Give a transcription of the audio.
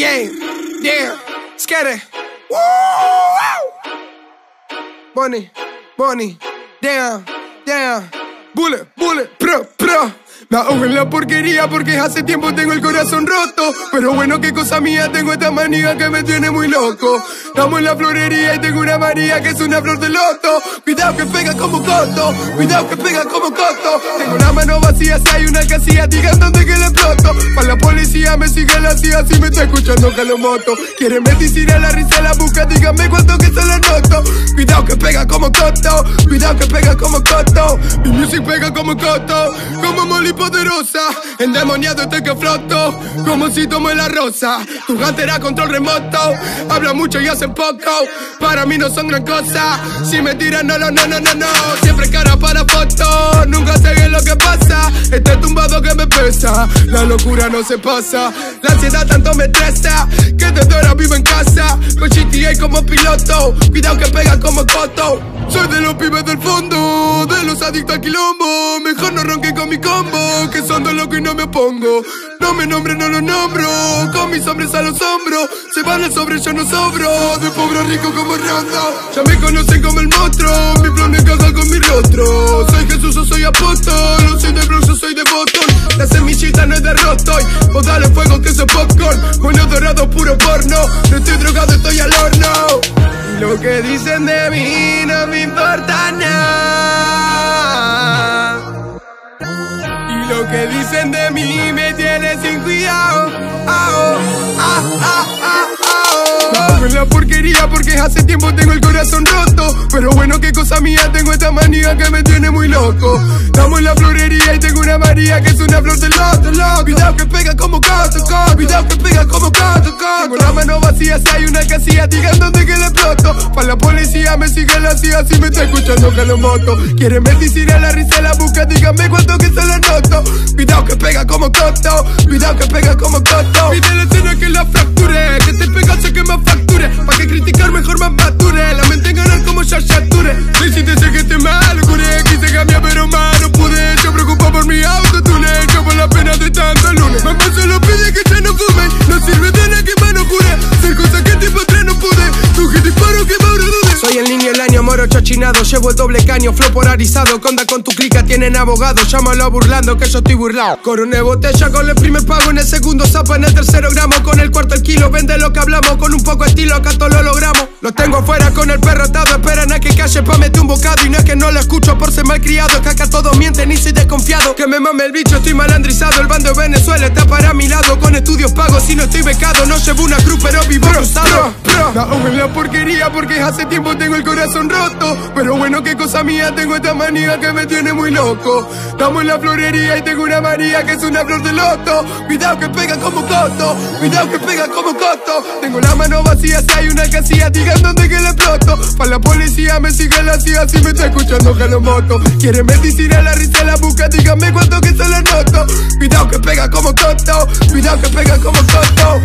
Yeah, yeah, scare. Bonnie, damn, bullet, pro. Me ahogo en la porquería porque hace tiempo tengo el corazón roto. Pero bueno, qué cosa mía, tengo esta manía que me tiene muy loco. Estamos en la florería y tengo una María que es una flor de loto. Cuidado que pega como coto, cuidado que pega como coto. Tengo la mano vacía, si hay una casilla, digan dónde que le exploto. Para la policía me sigue la CIA, si me está escuchando que lo moto. Quieren medicina, la risa la busca, díganme cuánto que se lo noto. Cuidado que pega como coto, cuidado que pega como coto. Mi music pega como coto, como Molly poderosa. Endemoniado estoy que floto, como si tomo la rosa. Tu gatera control remoto, habla mucho y hacen poco. Para mí no son gran cosa, si me tiran no. Siempre cara para foto, nunca sé qué es lo que pasa. Este tumbado que me pesa, la locura no se pasa. La ansiedad tanto me estresa, que desde ahora vivo en casa. Con GTA como piloto, cuidado que pega como coto. Soy de los pibes del fondo, de los adictos al quilombo. Mejor no ronque con mi combo, que son de loco y no me opongo. No me nombre, no lo nombro, con mis hombres a los hombros. Se van al sobre, yo no sobro, de pobre rico como Rondo. Ya me conocen como el monstruo, mi flow no encaja con mi rostro. Soy Jesús o soy apóstol, no soy de Bronx o soy de Boston. La semillita no es de Rostoy, vos dale fuego que soy popcorn. Bueno dorado puro porno, no estoy drogado, estoy al horno. Lo que dicen de mí no me importa nada. Y lo que dicen de mí me tiene sin cuidado. Me ahogo en la porquería porque hace tiempo tengo el corazón roto. Pero bueno, qué cosa mía, tengo esta manía que me tiene muy loco. Estamos en la florería y tengo una María que es una flor de loto. Cuidado que pega como coto, cuidado que pega como coto. Tengo la mano vacía, si hay una casilla, digan dónde que le exploto. Para la policía me sigue la CIA, si me está escuchando que lo moto. Quieren medicina, la risa la busca, díganme cuánto que se lo noto. Cuidado que pega como coto, cuidado que pega como coto. Pide la escena que la fracture, que te pega sé que me facture. Pa' que criticar mejor me mature, la mente en ganar como Shashature. Soy si te sé que te malo, curé, quise cambiar pero más no pude. Yo preocupo por mi autotune, yo por la pena de tanto lunes. Mamá solo pide que ya no fume, no sirve de nada que mano cure. Ser cosas que tipo atrás no pude, tú que disparo que ahora dude. Soy el niño el año, moro chochinado, llevo el doble caño, flow polarizado. Conda con tu clica, tienen abogado, llámalo burlando que yo estoy burlado. Coroné botella con el primer pago, en el segundo zapa, en el tercero gramo, con el cuarto el kilo, vende lo que hablamos, con un poco de estilo, acá todo lo logramos. Los tengo afuera con el perro atado, esperan a que calle pa' meter un bocado. Y no es que no lo escucho por ser malcriado, es que acá todos mienten y soy desconfiado. Que me mame el bicho, estoy malandrizado, el bando de Venezuela está para mi lado. Con estudios pagos, si no estoy becado, no llevo una cruz pero vivo cruzado. Me ahogo en la porquería porque hace tiempo tengo el corazón roto. Pero bueno, qué cosa mía, tengo esta manía que me tiene muy loco. Estamos en la florería y tengo una María que es una flor de loto. Cuidado que pega como coto, cuidado que pega como coto. Tengo la mano vacía, si hay una casilla, digan dónde que le exploto. Para la policía me sigue la CIA, si me está escuchando que lo moto. Quieren medicina, la risa la busca, díganme cuánto que se lo noto. Cuidado que pega como coto, cuidado que pega como coto.